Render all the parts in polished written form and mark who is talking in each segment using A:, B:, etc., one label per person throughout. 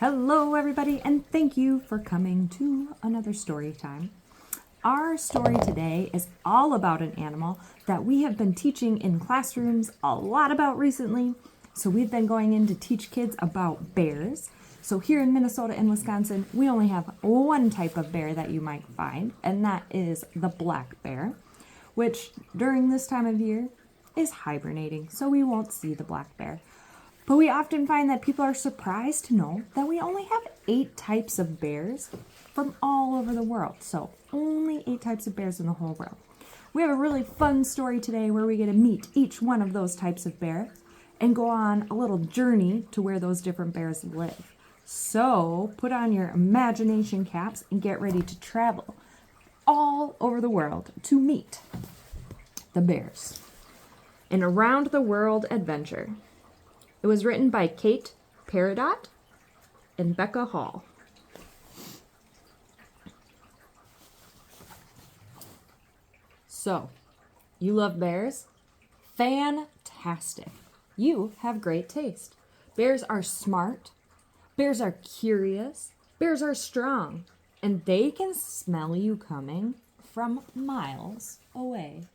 A: Hello, everybody, and thank you for coming to another story time. Our story today is all about an animal that we have been teaching in classrooms a lot about recently. So we've been going in to teach kids about bears. So here in Minnesota and Wisconsin, we only have one type of bear that you might find, and that is the black bear, which during this time of year is hibernating, so we won't see the black bear. But we often find that people are surprised to know that we only have 8 types of bears from all over the world. So only 8 types of bears in the whole world. We have a really fun story today where we get to meet each one of those types of bear and go on a little journey to where those different bears live. So put on your imagination caps and get ready to travel all over the world to meet the bears. An around the world adventure. It was written by Kate Peridot and Becca Hall. So, you love bears? Fantastic. You have great taste. Bears are smart. Bears are curious. Bears are strong. And they can smell you coming from miles away.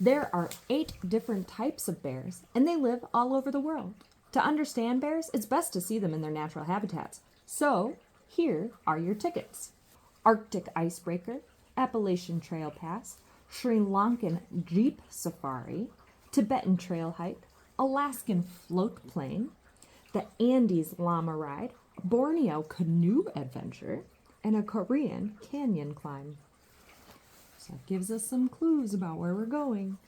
A: There are 8 different types of bears, and they live all over the world. To understand bears, it's best to see them in their natural habitats. So, here are your tickets. Arctic Icebreaker, Appalachian Trail Pass, Sri Lankan Jeep Safari, Tibetan Trail Hike, Alaskan Float Plane, the Andes Llama Ride, Borneo Canoe Adventure, and a Korean Canyon Climb. So it gives us some clues about where we're going.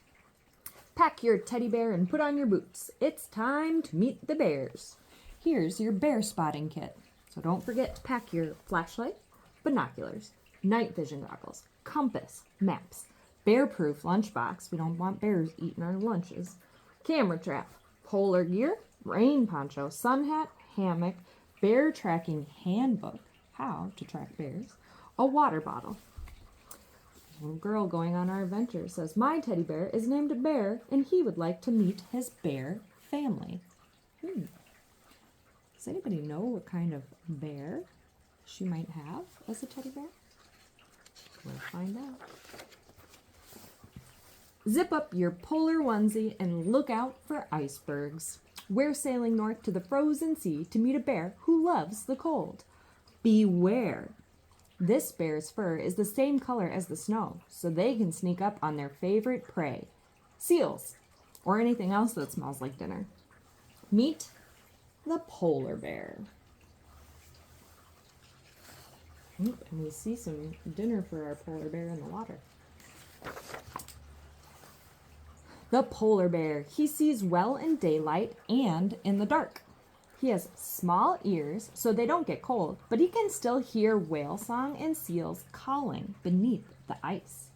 A: Pack your teddy bear and put on your boots. It's time to meet the bears. Here's your bear spotting kit. So don't forget to pack your flashlight, binoculars, night vision goggles, compass, maps, bear-proof lunchbox. We don't want bears eating our lunches. Camera trap, polar gear, rain poncho, sun hat, hammock, bear tracking handbook, how to track bears, a water bottle. A little girl going on our adventure says, my teddy bear is named a bear and he would like to meet his bear family. Does anybody know what kind of bear she might have as a teddy bear? We'll find out. Zip up your polar onesie and look out for icebergs. We're sailing north to the frozen sea to meet a bear who loves the cold. Beware. This bear's fur is the same color as the snow, so they can sneak up on their favorite prey, seals, or anything else that smells like dinner. Meet the polar bear. And we see some dinner for our polar bear in the water. The polar bear. He sees well in daylight and in the dark. He has small ears so they don't get cold, but he can still hear whale song and seals calling beneath the ice.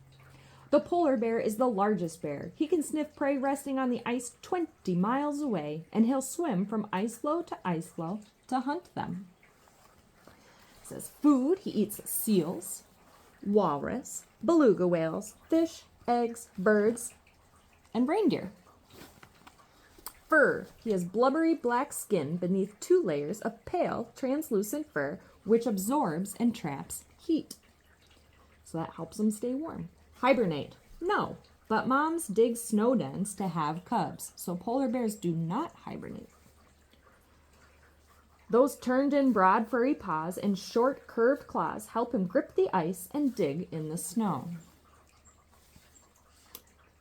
A: The polar bear is the largest bear. He can sniff prey resting on the ice 20 miles away, and he'll swim from ice floe to hunt them. It says food, he eats seals, walrus, beluga whales, fish, eggs, birds, and reindeer. Fur. He has blubbery black skin beneath 2 layers of pale, translucent fur, which absorbs and traps heat. So that helps him stay warm. Hibernate. No, but moms dig snow dens to have cubs, so polar bears do not hibernate. Those turned-in broad furry paws and short curved claws help him grip the ice and dig in the snow.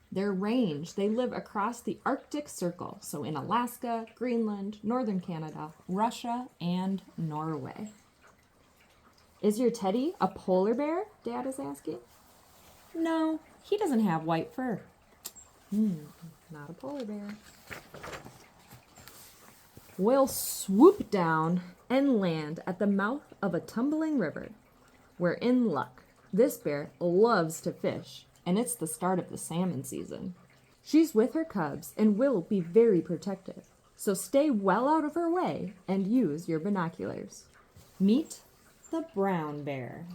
A: Their range, they live across the Arctic Circle, so in Alaska, Greenland, northern Canada, Russia, and Norway. Is your teddy a polar bear? Dad is asking. No, he doesn't have white fur. Not a polar bear. We'll swoop down and land at the mouth of a tumbling river. We're in luck. This bear loves to fish, and it's the start of the salmon season. She's with her cubs and will be very protective, so stay well out of her way and use your binoculars. Meet the brown bear.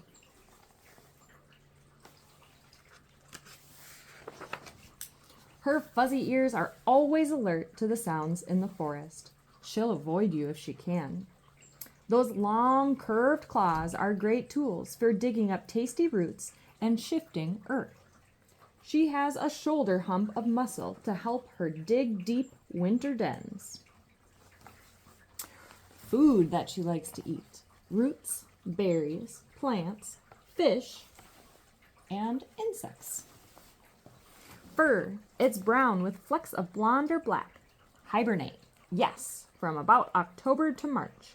A: Her fuzzy ears are always alert to the sounds in the forest. She'll avoid you if she can. Those long, curved claws are great tools for digging up tasty roots and shifting earth. She has a shoulder hump of muscle to help her dig deep winter dens. Food that she likes to eat: roots, berries, plants, fish, and insects. Fur: it's brown with flecks of blonde or black. Hibernate: yes, from about October to March.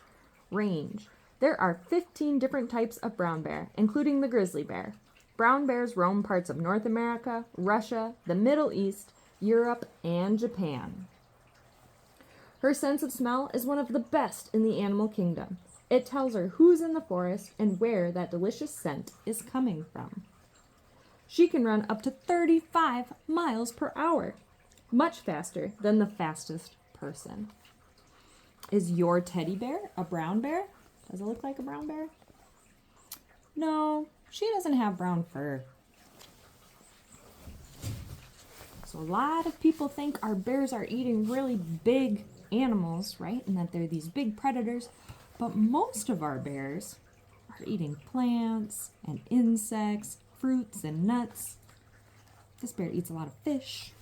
A: Range: there are 15 different types of brown bear, including the grizzly bear. Brown bears roam parts of North America, Russia, the Middle East, Europe, and Japan. Her sense of smell is one of the best in the animal kingdom. It tells her who's in the forest and where that delicious scent is coming from. She can run up to 35 miles per hour, much faster than the fastest person. Is your teddy bear a brown bear? Does it look like a brown bear? No, she doesn't have brown fur. So a lot of people think our bears are eating really big animals, right? And that they're these big predators. But most of our bears are eating plants and insects, fruits and nuts. This bear eats a lot of fish.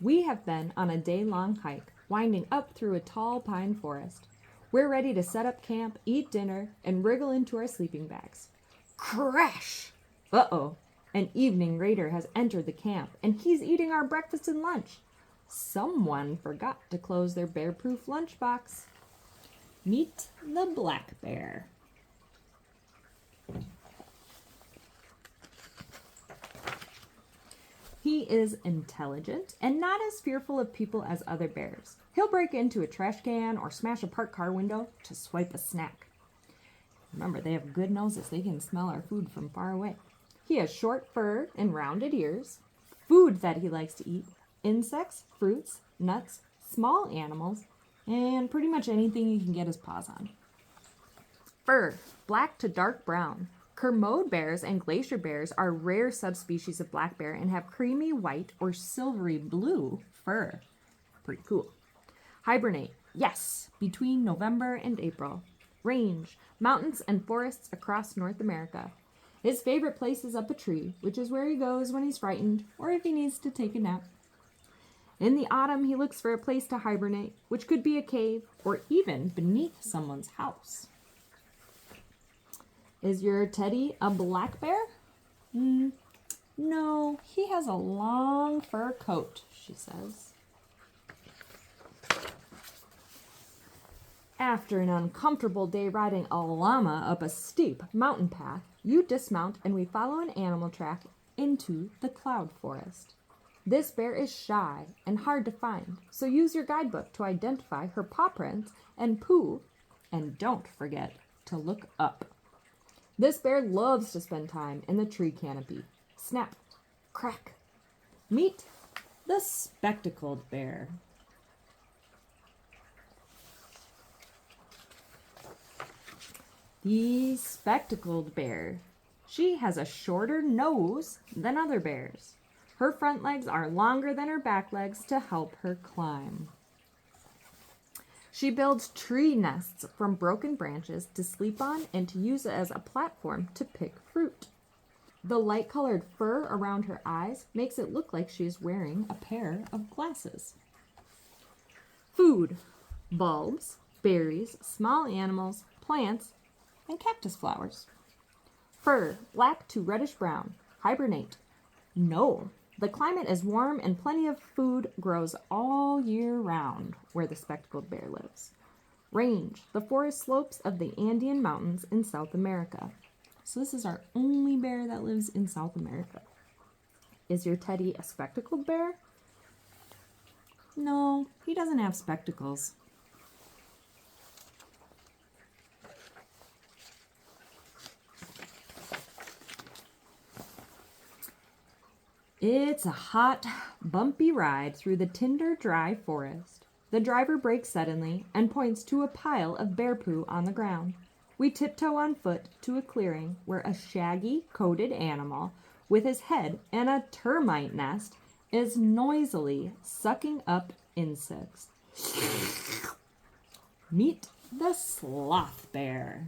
A: We have been on a day-long hike, winding up through a tall pine forest. We're ready to set up camp, eat dinner, and wriggle into our sleeping bags. Crash! Uh-oh, an evening raider has entered the camp, and he's eating our breakfast and lunch. Someone forgot to close their bear-proof lunchbox. Meet the black bear. He is intelligent and not as fearful of people as other bears. He'll break into a trash can or smash a parked car window to swipe a snack. Remember, they have good noses. They can smell our food from far away. He has short fur and rounded ears. Food that he likes to eat: insects, fruits, nuts, small animals, and pretty much anything he can get his paws on. Fur: black to dark brown. Kermode bears and glacier bears are rare subspecies of black bear and have creamy white or silvery blue fur. Pretty cool. Hibernate: yes, between November and April. Range: mountains and forests across North America. His favorite place is up a tree, which is where he goes when he's frightened or if he needs to take a nap. In the autumn, he looks for a place to hibernate, which could be a cave or even beneath someone's house. Is your teddy a black bear? No, he has a long fur coat, she says. After an uncomfortable day riding a llama up a steep mountain path, you dismount and we follow an animal track into the cloud forest. This bear is shy and hard to find, so use your guidebook to identify her paw prints and poo, and don't forget to look up. This bear loves to spend time in the tree canopy. Snap, crack. Meet the spectacled bear. The spectacled bear. She has a shorter nose than other bears. Her front legs are longer than her back legs to help her climb. She builds tree nests from broken branches to sleep on and to use as a platform to pick fruit. The light-colored fur around her eyes makes it look like she is wearing a pair of glasses. Food: bulbs, berries, small animals, plants, and cactus flowers. Fur: black to reddish brown. Hibernate: no. The climate is warm and plenty of food grows all year round where the spectacled bear lives. Range: the forest slopes of the Andean Mountains in South America. So this is our only bear that lives in South America. Is your teddy a spectacled bear? No, he doesn't have spectacles. It's a hot, bumpy ride through the tinder dry forest. The driver brakes suddenly and points to a pile of bear poo on the ground. We tiptoe on foot to a clearing where a shaggy, coated animal with his head in a termite nest is noisily sucking up insects. Meet the sloth bear.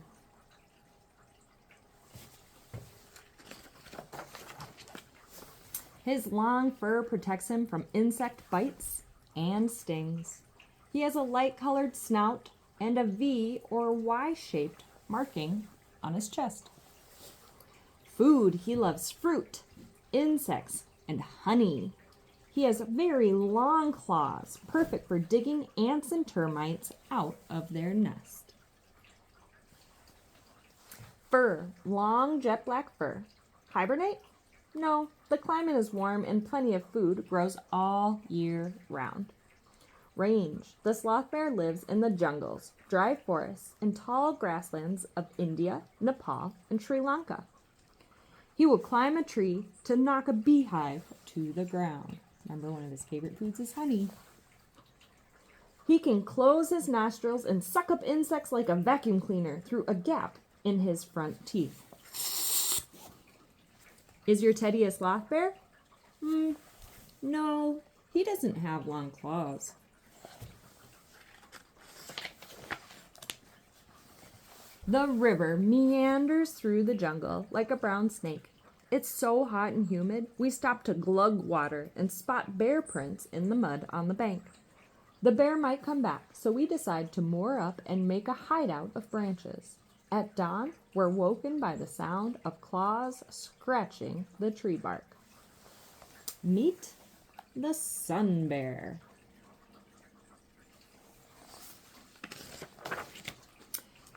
A: His long fur protects him from insect bites and stings. He has a light-colored snout and a V or Y-shaped marking on his chest. Food, he loves fruit, insects, and honey. He has very long claws, perfect for digging ants and termites out of their nest. Fur, long jet black fur. Hibernate? No, the climate is warm and plenty of food grows all year round. Range. The sloth bear lives in the jungles, dry forests, and tall grasslands of India, Nepal, and Sri Lanka. He will climb a tree to knock a beehive to the ground. Remember, one of his favorite foods is honey. He can close his nostrils and suck up insects like a vacuum cleaner through a gap in his front teeth. Is your teddy a sloth bear? No, he doesn't have long claws. The river meanders through the jungle like a brown snake. It's so hot and humid, we stop to glug water and spot bear prints in the mud on the bank. The bear might come back, so we decide to moor up and make a hideout of branches. At dawn, we're woken by the sound of claws scratching the tree bark. Meet the sun bear.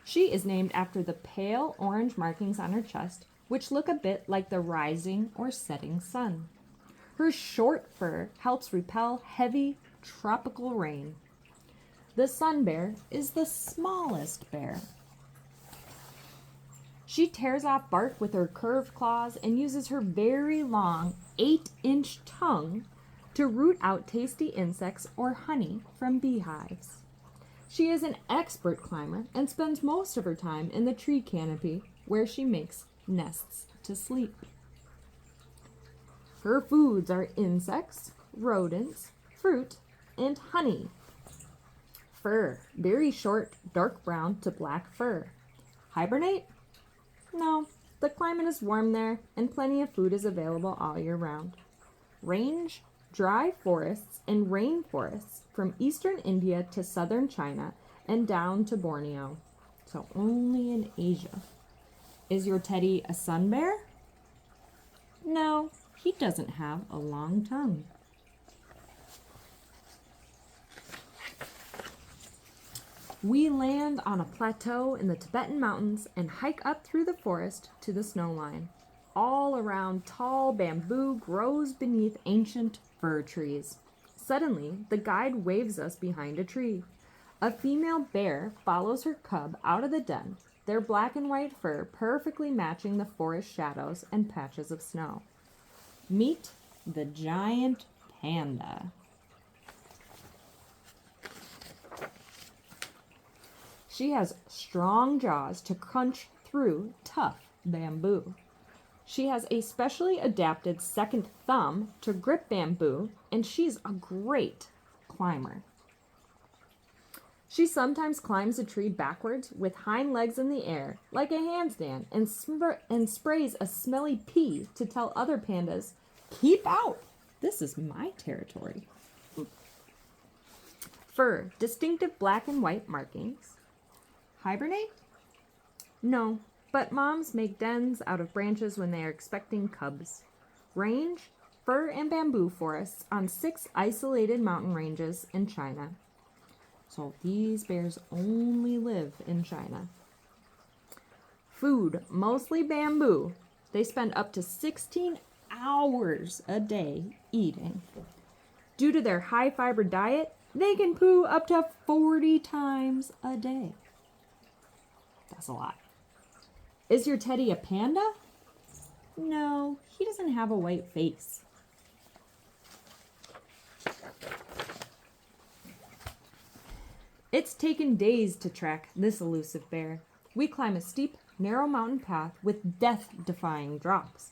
A: She is named after the pale orange markings on her chest, which look a bit like the rising or setting sun. Her short fur helps repel heavy tropical rain. The sun bear is the smallest bear. She tears off bark with her curved claws and uses her very long 8-inch tongue to root out tasty insects or honey from beehives. She is an expert climber and spends most of her time in the tree canopy where she makes nests to sleep. Her foods are insects, rodents, fruit, and honey. Fur, very short, dark brown to black fur. Hibernate? No, the climate is warm there and plenty of food is available all year round. Range? Dry forests and rainforests from eastern India to southern China and down to Borneo. So only in Asia. Is your teddy a sun bear? No, he doesn't have a long tongue. We land on a plateau in the Tibetan mountains and hike up through the forest to the snow line. All around, tall bamboo grows beneath ancient fir trees. Suddenly, the guide waves us behind a tree. A female bear follows her cub out of the den, their black and white fur perfectly matching the forest shadows and patches of snow. Meet the giant panda. She has strong jaws to crunch through tough bamboo. She has a specially adapted second thumb to grip bamboo, and she's a great climber. She sometimes climbs a tree backwards with hind legs in the air, like a handstand, and sprays a smelly pea to tell other pandas, "Keep out! This is my territory." Fur, distinctive black and white markings. Hibernate? No, but moms make dens out of branches when they are expecting cubs. Range? Fir and bamboo forests on 6 isolated mountain ranges in China. So these bears only live in China. Food, mostly bamboo. They spend up to 16 hours a day eating. Due to their high fiber diet, they can poo up to 40 times a day. That's a lot. Is your teddy a panda? No, he doesn't have a white face. It's taken days to track this elusive bear. We climb a steep, narrow mountain path with death-defying drops.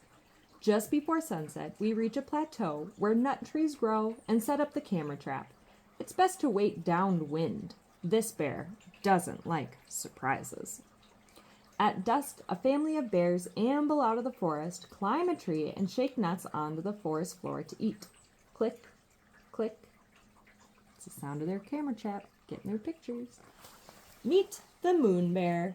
A: Just before sunset, we reach a plateau where nut trees grow and set up the camera trap. It's best to wait downwind. This bear doesn't like surprises. At dusk, a family of bears amble out of the forest, climb a tree, and shake nuts onto the forest floor to eat. Click, click. It's the sound of their camera trap getting their pictures. Meet the moon bear.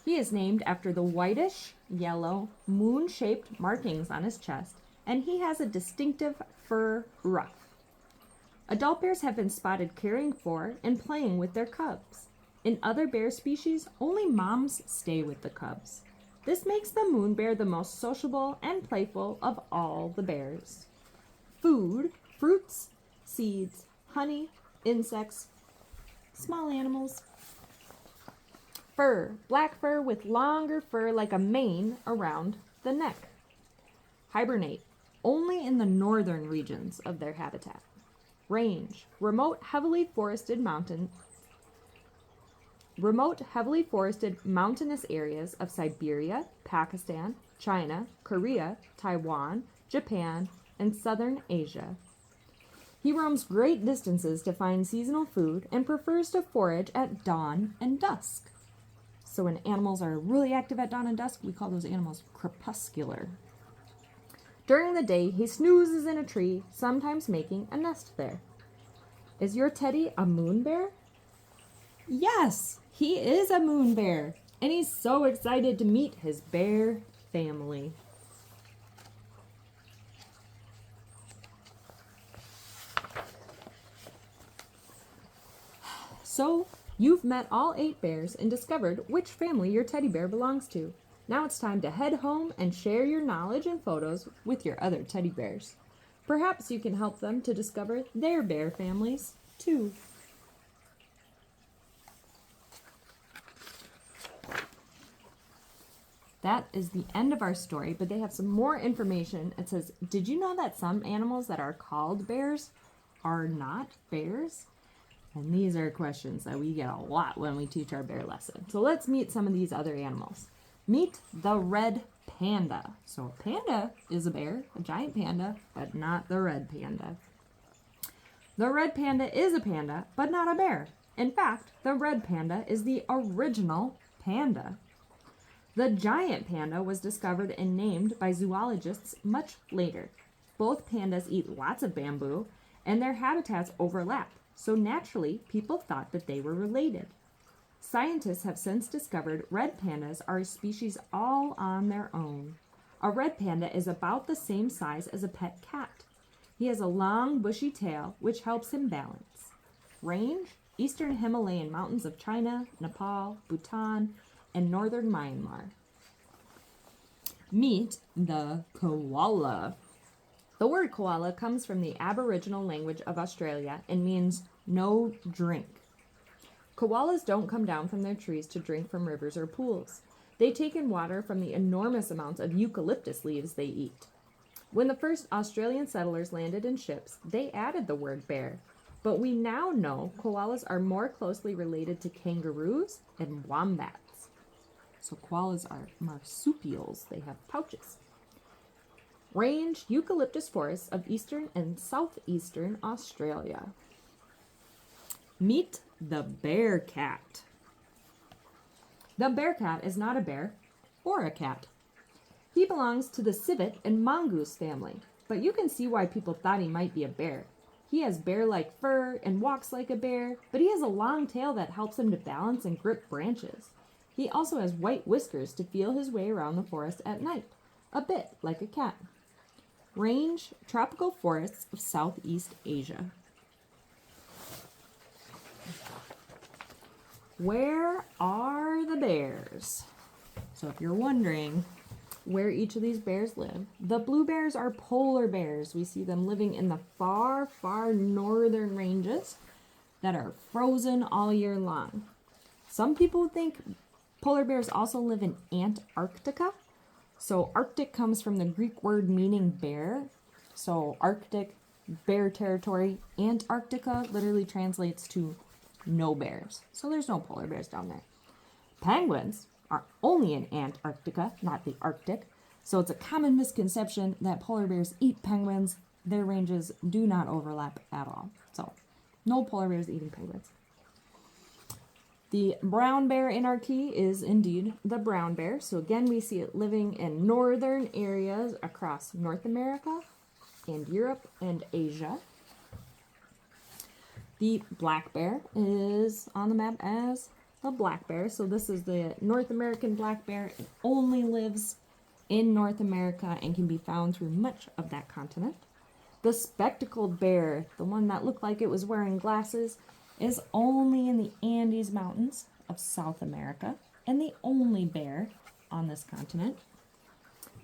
A: He is named after the whitish, yellow, moon-shaped markings on his chest, and he has a distinctive fur ruff. Adult bears have been spotted caring for and playing with their cubs. In other bear species, only moms stay with the cubs. This makes the moon bear the most sociable and playful of all the bears. Food: fruits, seeds, honey, insects, small animals. Fur: black fur with longer fur like a mane around the neck. Hibernate: only in the northern regions of their habitat. Range: remote, heavily forested mountainous areas of Siberia, Pakistan, China, Korea, Taiwan, Japan, and southern Asia. He roams great distances to find seasonal food and prefers to forage at dawn and dusk. So when animals are really active at dawn and dusk, we call those animals crepuscular. During the day, he snoozes in a tree, sometimes making a nest there. Is your Teddy a moon bear? Yes, he is a moon bear, and he's so excited to meet his bear family. So, you've met all 8 bears and discovered which family your teddy bear belongs to. Now it's time to head home and share your knowledge and photos with your other teddy bears. Perhaps you can help them to discover their bear families, too. That is the end of our story, but they have some more information. It says, did you know that some animals that are called bears are not bears? And these are questions that we get a lot when we teach our bear lesson. So let's meet some of these other animals. Meet the red panda. So a panda is a bear, a giant panda, but not the red panda. The red panda is a panda, but not a bear. In fact, the red panda is the original panda. The giant panda was discovered and named by zoologists much later. Both pandas eat lots of bamboo, and their habitats overlap, so naturally people thought that they were related. Scientists have since discovered red pandas are a species all on their own. A red panda is about the same size as a pet cat. He has a long, bushy tail, which helps him balance. Range: eastern Himalayan mountains of China, Nepal, Bhutan, and northern Myanmar. Meet the koala. The word koala comes from the Aboriginal language of Australia and means no drink. Koalas don't come down from their trees to drink from rivers or pools. They take in water from the enormous amounts of eucalyptus leaves they eat. When the first Australian settlers landed in ships, they added the word bear, but we now know koalas are more closely related to kangaroos and wombats. So koalas are marsupials. They have pouches. Range: eucalyptus forests of eastern and southeastern Australia. Meet the bear cat. The bear cat is not a bear or a cat. He belongs to the civet and mongoose family, but you can see why people thought he might be a bear. He has bear-like fur and walks like a bear, but he has a long tail that helps him to balance and grip branches. He also has white whiskers to feel his way around the forest at night, a bit like a cat. Range: tropical forests of Southeast Asia. Where are the bears? So if you're wondering where each of these bears live, the blue bears are polar bears. We see them living in the far, far northern ranges that are frozen all year long. Some people think polar bears also live in Antarctica. So Arctic comes from the Greek word meaning bear. So Arctic, bear territory. Antarctica literally translates to no bears. So there's no polar bears down there. Penguins are only in Antarctica, not the Arctic. So it's a common misconception that polar bears eat penguins. Their ranges do not overlap at all. So no polar bears eating penguins. The brown bear in our key is indeed the brown bear. So again, we see it living in northern areas across North America and Europe and Asia. The black bear is on the map as the black bear. So this is the North American black bear. It only lives in North America and can be found through much of that continent. The spectacled bear, the one that looked like it was wearing glasses, is only in the Andes Mountains of South America and the only bear on this continent.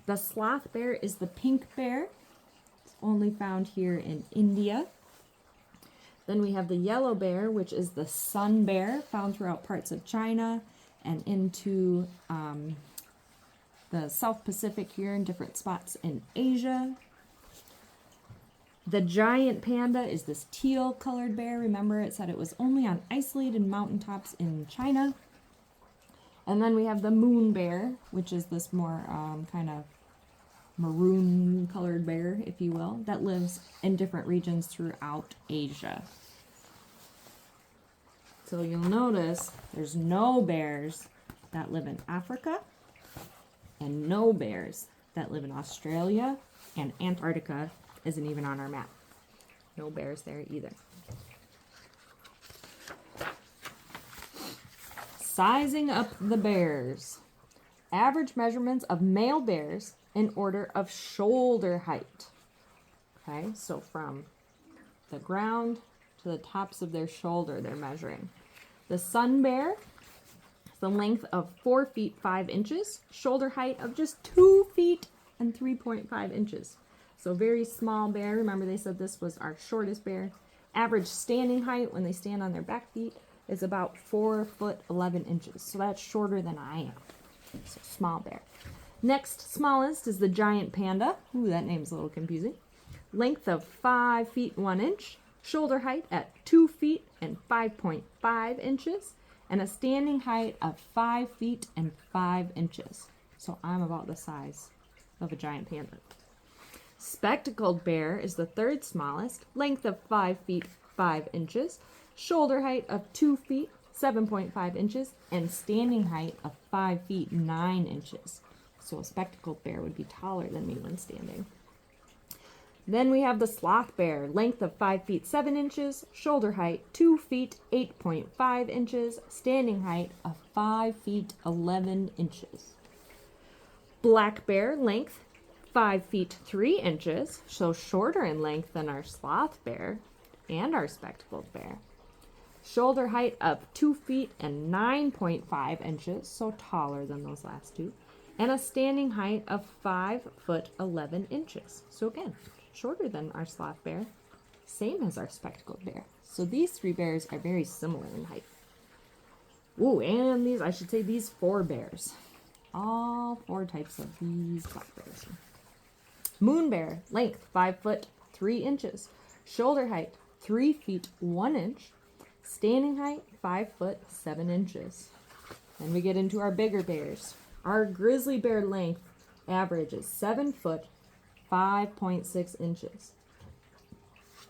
A: The sloth bear is the pink bear. It's only found here in India. Then we have the yellow bear, which is the sun bear, found throughout parts of China and into the South Pacific here in different spots in Asia. The giant panda is this teal colored bear. Remember, it said it was only on isolated mountaintops in China. And then we have the moon bear, which is this more kind of maroon colored bear, if you will, that lives in different regions throughout Asia. So you'll notice there's no bears that live in Africa and no bears that live in Australia, and Antarctica isn't even on our map. No bears there either. Sizing up the bears. Average measurements of male bears in order of shoulder height. Okay, so from the ground to the tops of their shoulder, they're measuring. The sun bear, the length of 4 feet 5 inches, shoulder height of just 2 feet and 3.5 inches. So very small bear. Remember, they said this was our shortest bear. Average standing height when they stand on their back feet is about 4 foot 11 inches. So that's shorter than I am. So small bear. Next smallest is the giant panda. Ooh, that name's a little confusing. Length of 5 feet 1 inch. Shoulder height at 2 feet and 5.5 inches. And a standing height of 5 feet and 5 inches. So I'm about the size of a giant panda. Spectacled bear is the third smallest, length of 5 feet 5 inches, shoulder height of 2 feet 7.5 inches, and standing height of 5 feet 9 inches. So a spectacled bear would be taller than me when standing. Then we have the sloth bear, length of 5 feet 7 inches, shoulder height 2 feet 8.5 inches, standing height of 5 feet 11 inches. Black bear, length 5 feet 3 inches, so shorter in length than our sloth bear and our spectacled bear. Shoulder height of 2 feet and 9.5 inches, so taller than those last two. And a standing height of 5 foot 11 inches. So again, shorter than our sloth bear, same as our spectacled bear. So these three bears are very similar in height. Ooh, and these 4 bears. All 4 types of these black bears. Moon bear, length 5 foot 3 inches, shoulder height 3 feet 1 inch, standing height 5 foot 7 inches. Then we get into our bigger bears. Our grizzly bear length average is 7 foot 5.6 inches.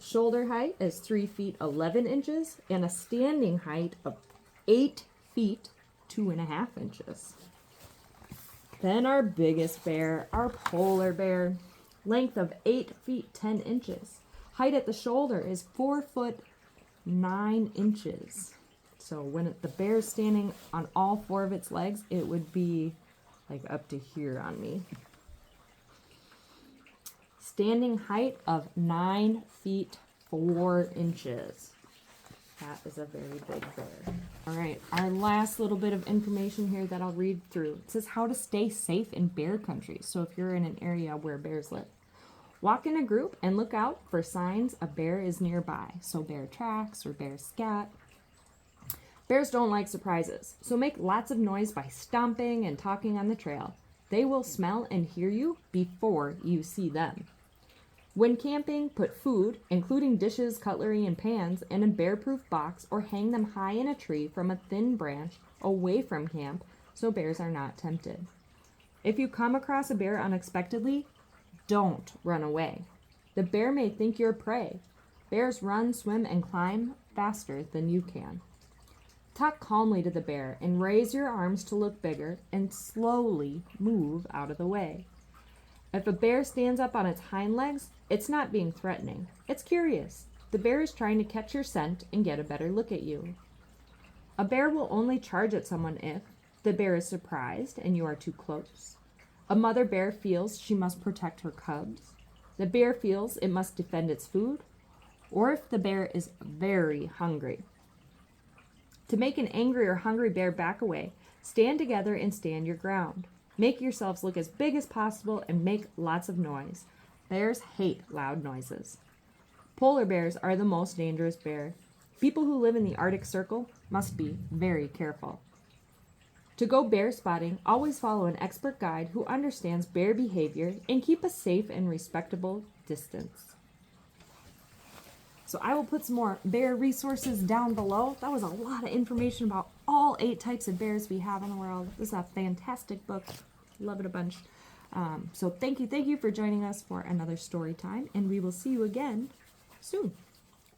A: Shoulder height is 3 feet 11 inches and a standing height of 8 feet 2.5 inches. Then our biggest bear, our polar bear, length of 8 feet 10 inches. Height at the shoulder is 4 foot 9 inches. So when the bear is standing on all 4 of its legs, it would be like up to here on me. Standing height of 9 feet 4 inches. That is a very big bear. All right, our last little bit of information here that I'll read through. It says how to stay safe in bear country. So if you're in an area where bears live, walk in a group and look out for signs a bear is nearby. So bear tracks or bear scat. Bears don't like surprises, so make lots of noise by stomping and talking on the trail. They will smell and hear you before you see them. When camping, put food, including dishes, cutlery, and pans, in a bear-proof box or hang them high in a tree from a thin branch away from camp so bears are not tempted. If you come across a bear unexpectedly, don't run away. The bear may think you're prey. Bears run, swim, and climb faster than you can. Talk calmly to the bear and raise your arms to look bigger and slowly move out of the way. If a bear stands up on its hind legs, it's not being threatening. It's curious. The bear is trying to catch your scent and get a better look at you. A bear will only charge at someone if the bear is surprised and you are too close. A mother bear feels she must protect her cubs. The bear feels it must defend its food, or if the bear is very hungry. To make an angry or hungry bear back away, stand together and stand your ground. Make yourselves look as big as possible and make lots of noise. Bears hate loud noises. Polar bears are the most dangerous bear. People who live in the Arctic Circle must be very careful. To go bear spotting, always follow an expert guide who understands bear behavior and keep a safe and respectable distance. So I will put some more bear resources down below. That was a lot of information about all 8 types of bears we have in the world. This is a fantastic book. Love it a bunch. So thank you for joining us for another story time, and we will see you again soon.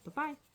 A: Bye-bye.